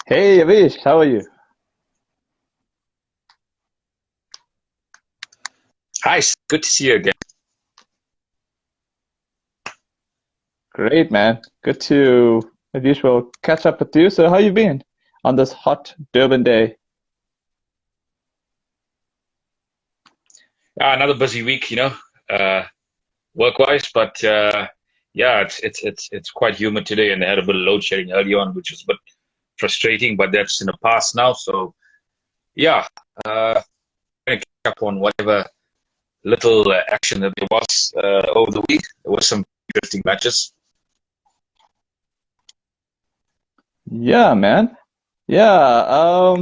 Hey Avish, how are you? Hi, good to see you again. Great, man. Good to, as usual, catch up with you. So, how you been on this hot Durban day? Another busy week, uh, work-wise, but yeah, it's quite humid today, and I had a bit of load shedding early on, which was a bit frustrating, but that's in the past now. So yeah, gonna catch up on whatever little action that there was over the week. There was some interesting matches. Yeah, man. Yeah,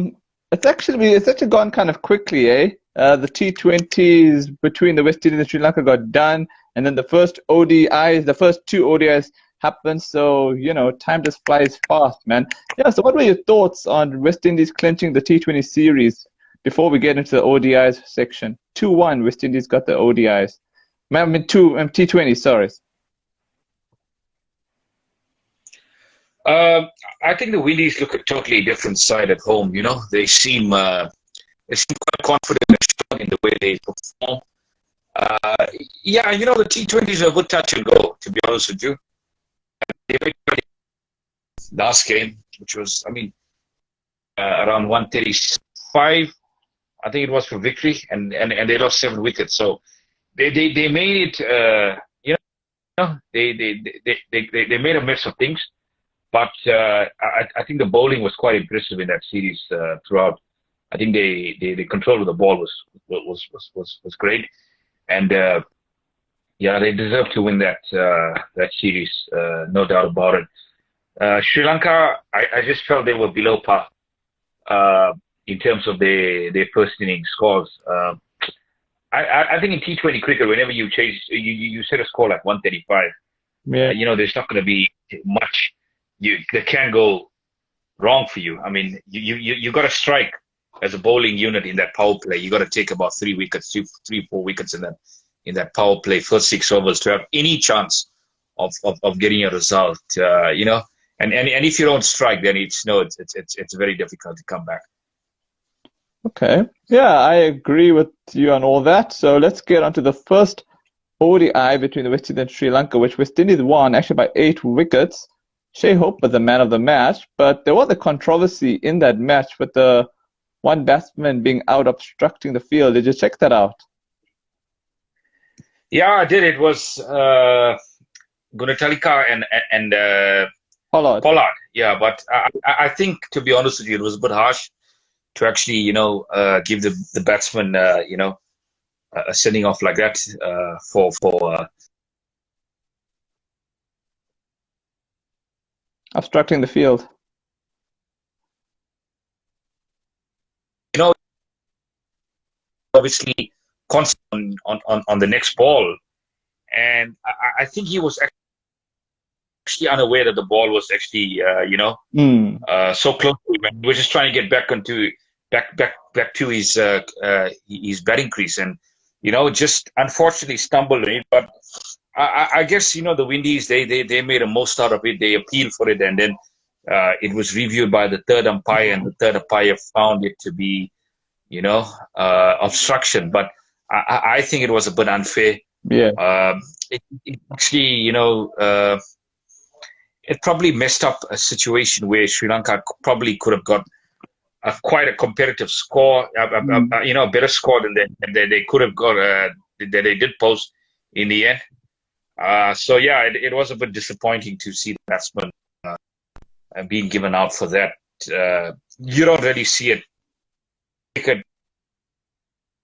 it's actually gone kind of quickly, eh? The T20s between the West Indies and Sri Lanka got done, and then the first two ODIs happened. So, time just flies fast, man. Yeah, so what were your thoughts on West Indies clinching the T20 series before we get into the ODIs section? 2-1, West Indies got the ODIs. I mean, T20, sorry. Um, I think the Windies look a totally different side at home. They seem quite confident and strong in the way they perform. Uh, yeah, the T20s are a good touch and go, to be honest with you. They made last game, which was, around 135, I think it was for victory, and they lost 7 wickets. So they made it, they made a mess of things. But I think the bowling was quite impressive in that series throughout. I think the control of the ball was great, and yeah, they deserve to win that series, no doubt about it. Sri Lanka, I just felt they were below par uh, in terms of their first inning scores. I think in T20 cricket, whenever you change, you set a score like 135. Yeah. There's not going to be much that can go wrong for you. I mean, you got to strike as a bowling unit in that power play. You got to take about 3 wickets, 4 wickets in that power play, first 6 overs to have any chance of getting a result. And if you don't strike, then it's very difficult to come back. Okay. Yeah, I agree with you on all that. So let's get on to the first ODI between the West Indies and Sri Lanka, which West Indies won actually by 8 wickets. Shea Hope was the man of the match, but there was a controversy in that match with the one batsman being out obstructing the field. Did you check that out? Yeah, I did. It was Gunatalika and Pollard. Pollard. Yeah, but I think, to be honest with you, it was a bit harsh to actually, give the batsman, a sending off like that for Obstructing the field. obviously constant on the next ball, and I think he was actually unaware that the ball was actually, Hmm. so close to him, and he was just trying to get back to his batting crease, and just unfortunately stumbled in it. But I guess the Windies they made a most out of it. They appealed for it, and then it was reviewed by the third umpire, and the third umpire found it to be obstruction. But I think it was a bit unfair. Yeah. It actually, it probably messed up a situation where Sri Lanka probably could have got quite a competitive score, Hmm. a better score than they could have got, that they did post in the end. So yeah, it was a bit disappointing to see the batsman being given out for that. You don't really see it.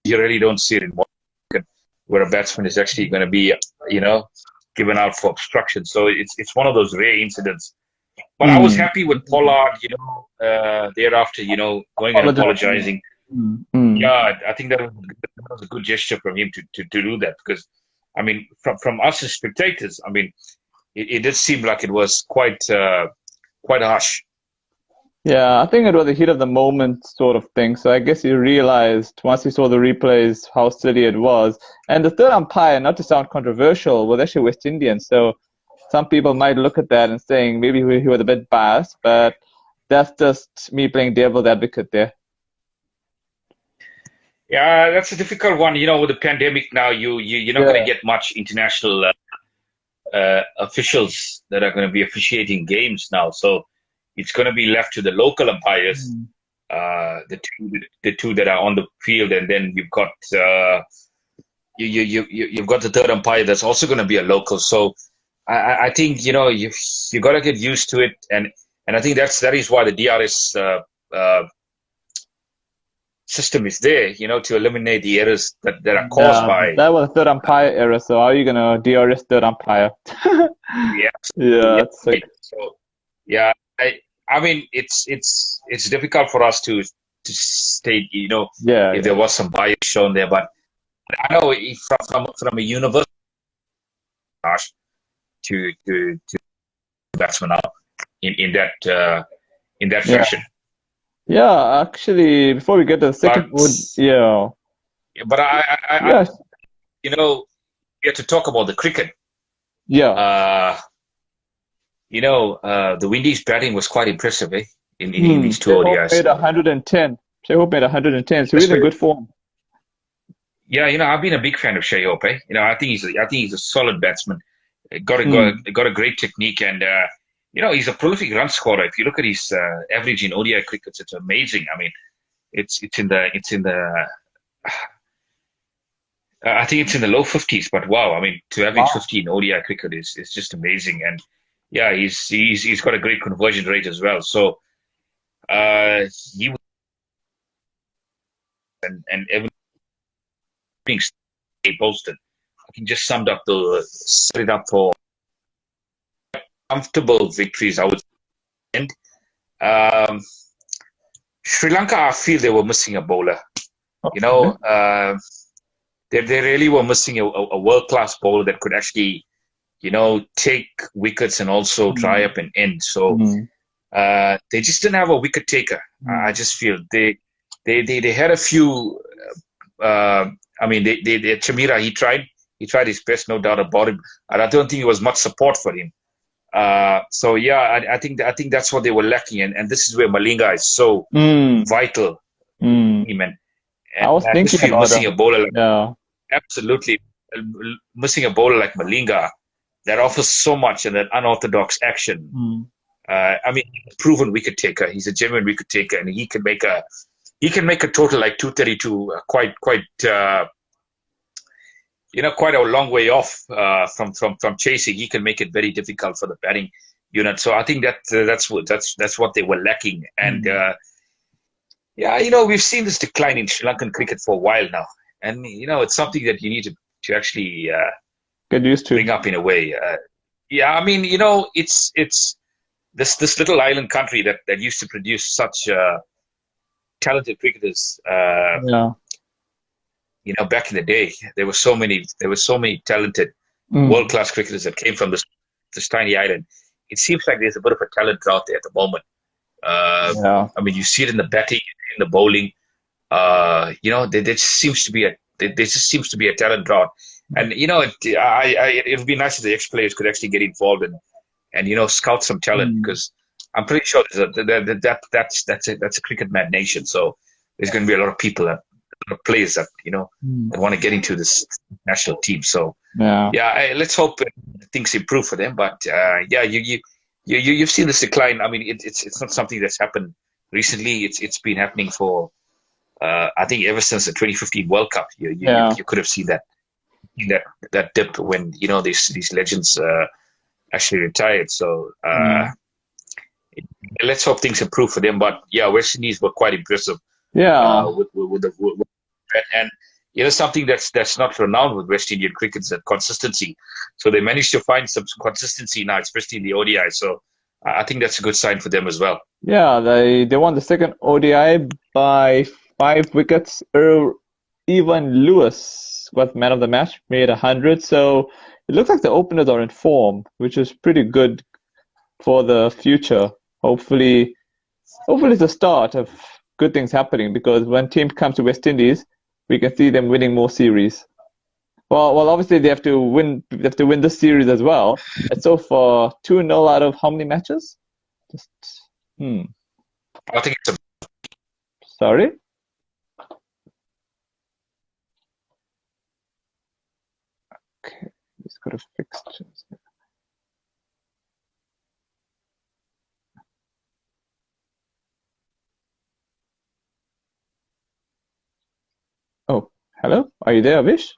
You really don't see it in one cricket where a batsman is actually going to be, you know, given out for obstruction. So it's one of those rare incidents. But I was Hmm. happy with Pollard, thereafter, going and Apologizing. apologizing. Hmm. Hmm. Yeah, I think that was a good gesture from him to do that, because, I mean, from us as spectators, I mean, it did seem like it was quite harsh. Yeah, I think it was a heat of the moment sort of thing. So I guess he realized once he saw the replays how silly it was. And the third umpire, not to sound controversial, was actually West Indian. So some people might look at that and saying maybe he was a bit biased, but that's just me playing devil's advocate there. Yeah, that's a difficult one. With the pandemic now, you're not going to get much international officials that are going to be officiating games now. So it's going to be left to the local umpires, the two that are on the field, and then you've got you've got the third umpire that's also going to be a local. So I think you got to get used to it, and I think that is why the DRS system is there, to eliminate the errors that are caused by. That was a third umpire error. So how are you gonna DRS third umpire? That's sick. So yeah, I mean it's difficult for us to state, if there was some bias shown there, but I know from a universal to batsman now in that fashion. Yeah, actually, before we get to the second, But I we have to talk about the cricket. Yeah. The Windies batting was quite impressive, in these two ODIs. Made 110. Shai made 110, so he's in good form. Yeah, I've been a big fan of Shai. I think he's a solid batsman. Got a great technique, and he's a prolific run scorer. If you look at his average in ODI cricket, it's amazing. I mean, it's in the I think it's in the low 50s. But wow, I mean, to average 50 in ODI cricket is just amazing. And yeah, he's got a great conversion rate as well. So he and everything posted. I think just summed up set it up for comfortable victories, I would say. And Sri Lanka, I feel they were missing a bowler. They really were missing a world-class bowler that could actually, take wickets and also try up an end. So they just didn't have a wicket taker. I just feel they had a few. I mean, Chamira, he tried his best, no doubt about it. And I don't think there was much support for him. So yeah, I think that's what they were lacking, and this is where Malinga is so vital. And I was thinking about missing a bowler. Absolutely, missing a bowler like Malinga that offers so much and that unorthodox action. I mean, proven wicket taker. He's a genuine wicket taker, and he can make a total like 232. Quite quite a long way off from chasing. He can make it very difficult for the batting unit. So I think that's what they were lacking. And we've seen this decline in Sri Lankan cricket for a while now, and it's something that you need to actually get used to, bring up in a way. I mean, it's this little island country that used to produce such talented cricketers. Back in the day, there were so many talented world-class cricketers that came from this tiny island. It seems like there's a bit of a talent drought there at the moment. I mean, you see it in the batting, in the bowling. There just seems to be a talent drought, and it would be nice if the ex-players could actually get involved and scout some talent, because I'm pretty sure that's a cricket mad nation. So there's going to be a lot of people players that that want to get into this national team. So let's hope things improve for them. But you've seen this decline. I mean, it's not something that's happened recently. It's been happening for I think ever since the 2015 World Cup. You could have seen that dip when these legends actually retired. So let's hope things improve for them. But West Indies were quite impressive. And something that's not renowned with West Indian cricket is that consistency. So they managed to find some consistency now, especially in the ODI. So I think that's a good sign for them as well. Yeah, they won the second ODI by 5 wickets. Even Lewis was man of the match, made 100. So it looks like the openers are in form, which is pretty good for the future. Hopefully it's the start of good things happening, because when teams come to West Indies, we can see them winning more series. Well, obviously they have to win this series as well. And so far, 2-0 out of how many matches? I think it's a Sorry? Okay, just got to fix this. Oh, hello? Are you there, Avish?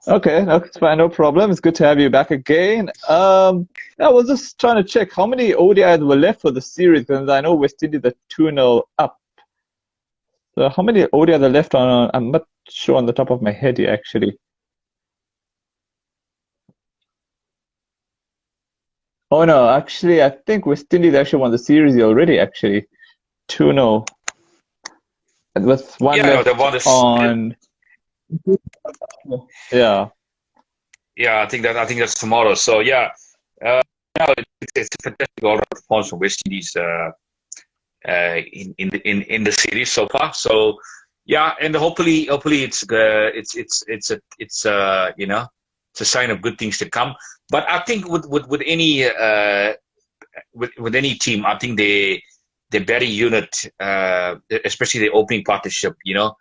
Okay, that's fine, no problem. It's good to have you back again. I was just trying to check how many ODIs were left for the series, because I know West Indies are 2-0 up. So how many ODIs are left on? I'm not sure on the top of my head here, actually. Oh no, actually, I think West Indies actually won the series already, actually. 2-0. With one yeah, no, they left won this. on. Yeah. Yeah, I think that's tomorrow. So yeah, no, it's a fantastic all-round performance from West Indies in the series so far. So yeah, and hopefully it's you know, it's a sign of good things to come. But I think with any with any team, I think their batting unit, especially the opening partnership, you know,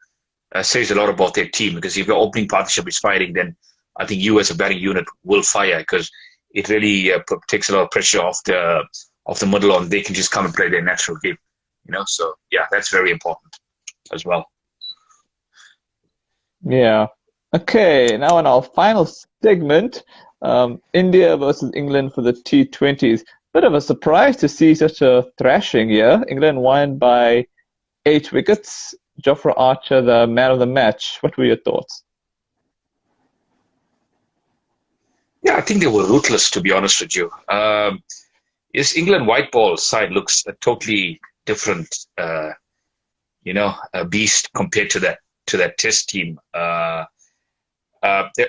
says a lot about their team, because if your opening partnership is firing, then I think you as a batting unit will fire, because it really takes a lot of pressure off the middle on. They can just come and play their natural game, you know. So yeah, that's very important as well. Yeah. Okay, now in our final segment, India versus England for the T20s. Bit of a surprise to see such a thrashing here. England won by 8 wickets. Jofra Archer, the man of the match. What were your thoughts? Yeah, I think they were ruthless, to be honest with you. This England white ball side looks totally different, you know, a beast compared to that Test team.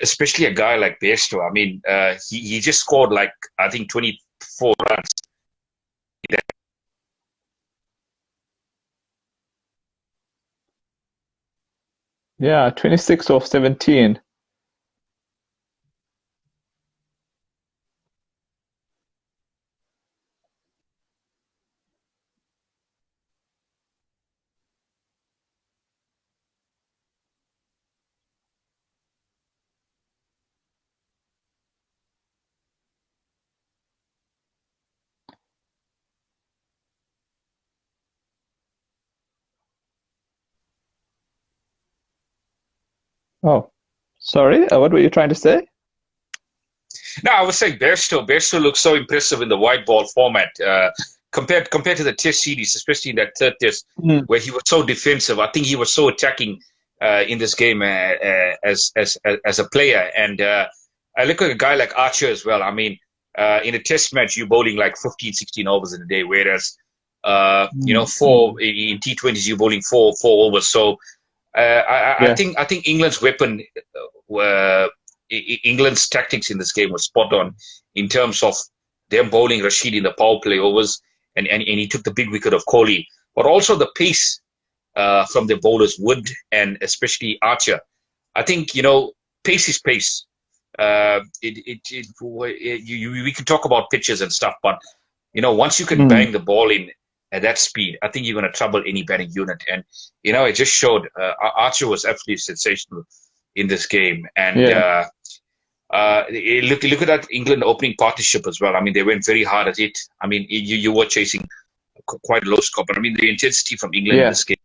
Especially a guy like Bairstow. I mean, he just scored like, I think, 24 runs. Yeah, 26 of 17. Oh, sorry. What were you trying to say? No, I was saying Bairstow looks so impressive in the white ball format, compared to the Test series, especially in that third Test Mm, where he was so defensive. I think he was so attacking in this game as a player. And I look at a guy like Archer as well. I mean, in a Test match, you're bowling like 15, 16 overs in a day, whereas you know, mm, mm. four in T20s you're bowling four overs. So Yeah. I think England's weapon, England's tactics in this game was spot on in terms of them bowling Rashid in the power play overs, and he took the big wicket of Kohli, but also the pace from the bowlers Wood and especially Archer. I think, you know, pace is pace. We can talk about pitches and stuff, but you know, once you can Mm, bang the ball in at that speed, I think you're going to trouble any batting unit. And you know, it just showed. Archer was absolutely sensational in this game, and yeah. look at that England opening partnership as well. I mean, they went very hard at it. I mean, you were chasing quite a low score, but I mean, the intensity from England in Yeah. this game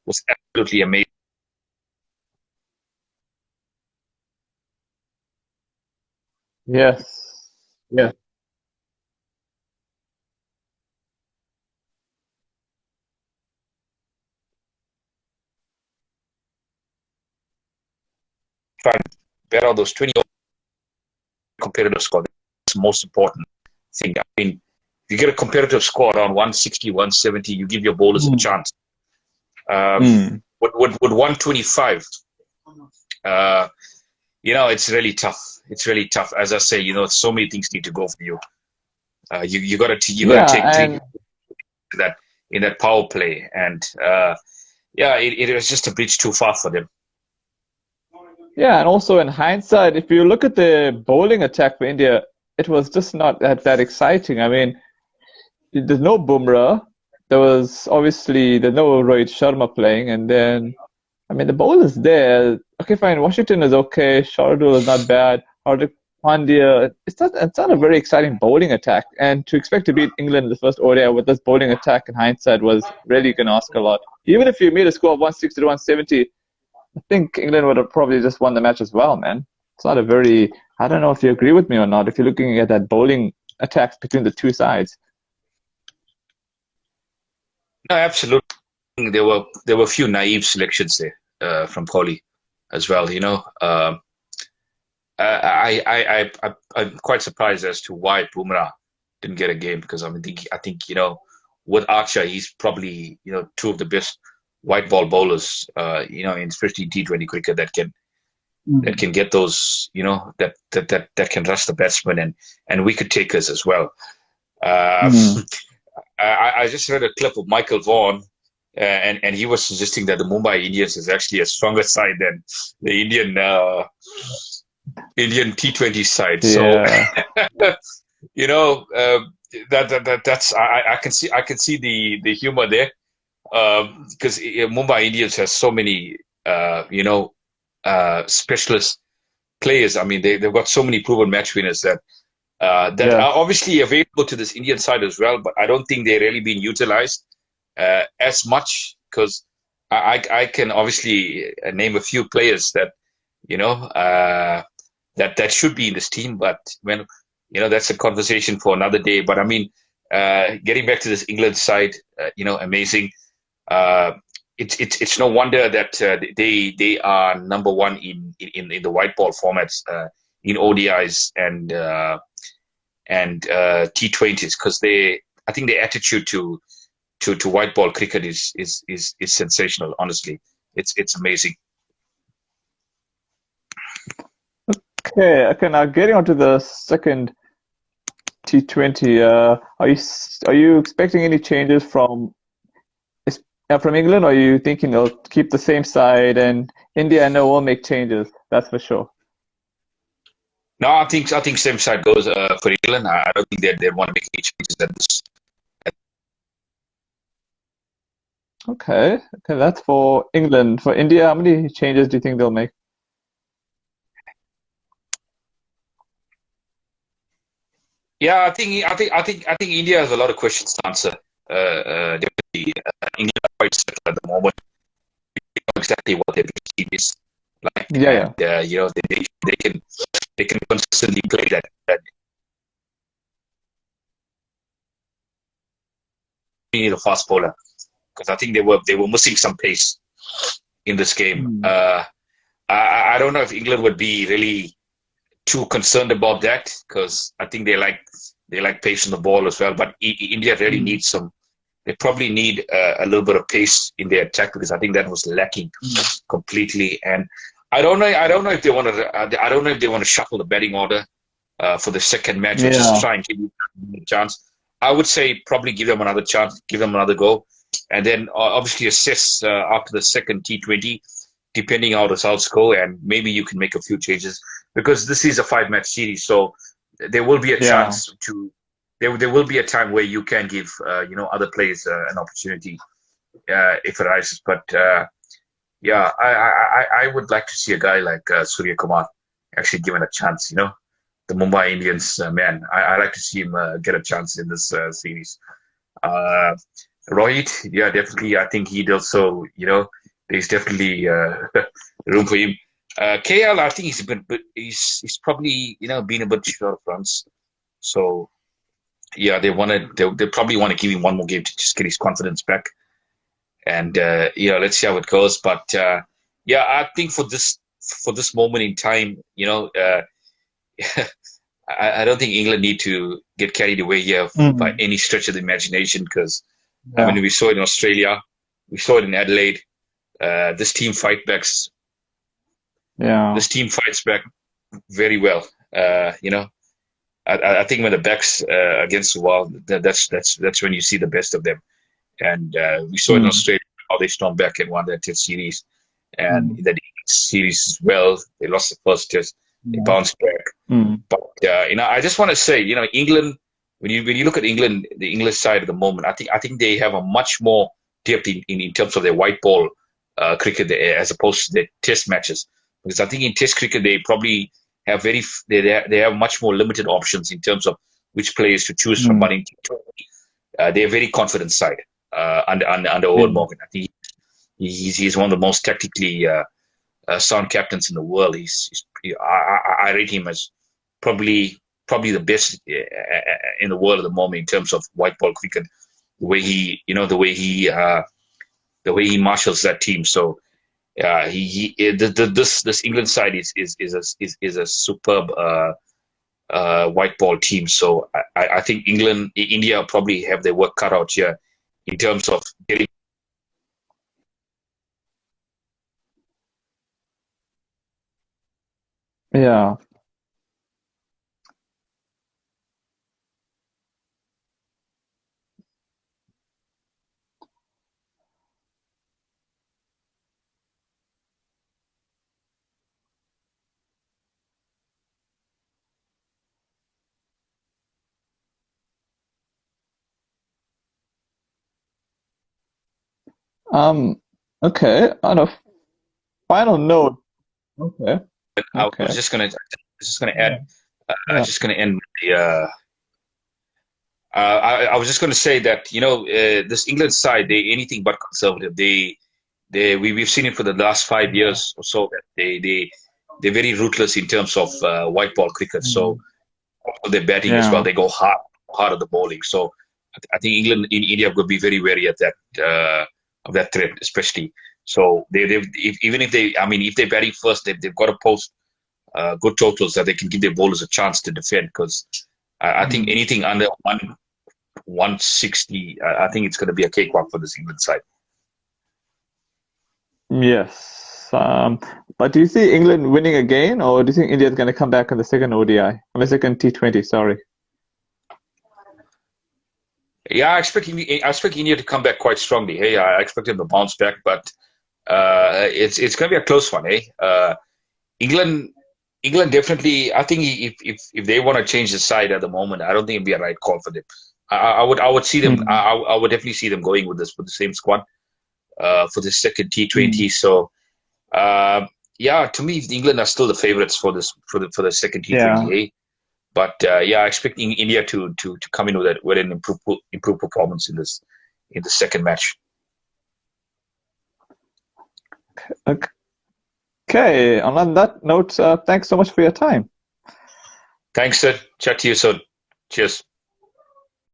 was absolutely amazing. Yes. Yes. Try and bet out those 20 competitive score. That's the most important thing. I mean, if you get a competitive score around 160, 170, you give your bowlers a Mm. chance. Um, Mm. with 125, uh, it's really tough. It's really tough. As I say, so many things need to go for you. You got to Yeah, take three and that in that power play, and yeah, it was just a bridge too far for them. yeah, and also in hindsight, if you look at the bowling attack for India, it was just not that exciting. I mean, there's no Bumrah. There's no Rohit Sharma playing, and then I mean the bowlers there. Okay, fine. Washington is okay. Shardul is not bad. Hardik Pandya. It's not a very exciting bowling attack, and to expect to beat England in the first ODI with this bowling attack in hindsight was really going to ask a lot. Even if you made a score of 160 to 170, I think England would have probably just won the match as well, man. It's not a very. I don't know if you agree with me or not. If you're looking at that bowling attacks between the two sides. No, absolutely. There were a few naive selections there from Kohli as well. I'm quite surprised as to why Bumrah didn't get a game because I think with Archer he's probably two of the best white ball bowlers in especially T20 cricket that can get those that can rush the batsman and wicket takers as well. Uh, Mm. I just read a clip of Michael Vaughan. And he was suggesting that the Mumbai Indians is actually a stronger side than the Indian T20 side. So Yeah. you know uh, that's I can see the humor there because Mumbai Indians has so many specialist players. I mean they've got so many proven match winners that are Yes. obviously available to this Indian side as well, but I don't think they're really being utilized as much because I can obviously name a few players that you know that should be in this team, but when that's a conversation for another day. But I mean, getting back to this England side, amazing. Uh, it's no wonder that they are number one in the white ball formats in ODIs and T20s because I think their attitude to white ball cricket is sensational. Honestly, it's amazing. Okay. Okay. Now getting on to the second T20. Are you expecting any changes from England, or are you thinking they'll keep the same side and India? I know will make changes. That's for sure. No, I think same side goes for England. I don't think they want to make any changes at this. Okay. Okay. That's for England. For India, how many changes do you think they'll make? Yeah, I think India has a lot of questions to answer. Definitely, England are quite settled at the moment. They know exactly what their team is like, Yeah. and Yeah. they can consistently play that they need a fast bowler because I think they were missing some pace in this game. Mm. I don't know if England would be really too concerned about that because I think they like pace on the ball as well. But India really Mm. needs some. They probably need a little bit of pace in their attack because I think that was lacking Mm. completely. And I don't know. I don't know if they want to. I don't know if they want to shuffle the batting order for the second match or just Yeah. try and give you a chance. I would say probably give them another chance, give them another go, and then obviously assess after the second T20, depending how the results go, and maybe you can make a few changes because this is a five-match series, so there will be a Yeah. chance to. There will be a time where you can give other players an opportunity if it arises. But yeah, I would like to see a guy like Surya Kumar actually given a chance. The Mumbai Indians, man, I like to see him get a chance in this series. Uh, Rohit, yeah, definitely. I think he'd also, there's definitely room for him. KL, I think he's probably been a bit short of runs. So yeah, they probably want to give him one more game to just get his confidence back. And let's see how it goes. But yeah, I think for this moment in time, I don't think England need to get carried away here by any stretch of the imagination, because I Yeah. mean, we saw it in Australia, we saw it in Adelaide. This team Yeah. this team fights back very well. I think when the backs against the wall, that's when you see the best of them. And we saw it in Mm. Australia how they stormed back and won that Test series, and Mm. in the series as well, they lost the first Test, they Yeah. bounced back. Mm. But I just want to say, England. When you look at England, the English side at the moment, I think they have a much more depth in terms of their white ball cricket as opposed to their Test matches. Because I think in Test cricket they probably have they have much more limited options in terms of which players to choose from. Mm. But in T20, they're a very confident side under Owen Yeah. Morgan. I think he's one of the most tactically sound captains in the world. I rate him as probably the best in the world at the moment in terms of white ball cricket. The way he marshals that team. So this England side is a superb white ball team. So I think India probably have their work cut out here in terms of getting. Yeah. Um. Okay. On a final note. Okay. I was Okay. just gonna Yeah. add. Yeah. Just gonna end the. I was just going to say that this England side, they anything but conservative. We've seen it for the last 5 years or so that they're very ruthless in terms of white ball cricket. So Mm. their batting as well, Yeah. they go hard at the bowling. So I think England in India would be very wary at that of that threat, especially. So even if they're batting first, they've got to post good totals that they can give their bowlers a chance to defend. Because I think Mm. anything under 160, I think it's going to be a cakewalk for this England side. Yes. But do you see England winning again, or do you think India's going to come back on the second ODI, on the second T20? Sorry. Yeah, I expect India to come back quite strongly. Hey, I expect them to bounce back, but it's going to be a close one. Hey, England England definitely. I think if they want to change the side at the moment, I don't think it'd be a right call for them. I would see them. Mm. I would definitely see them going with the same squad for the second Mm. T20. So yeah, to me, England are still the favorites for the second Yeah. T20. But yeah, I expect India to come in with an improved performance in the second match. Okay. On that note, thanks so much for your time. Thanks, sir. Chat to you soon. Cheers.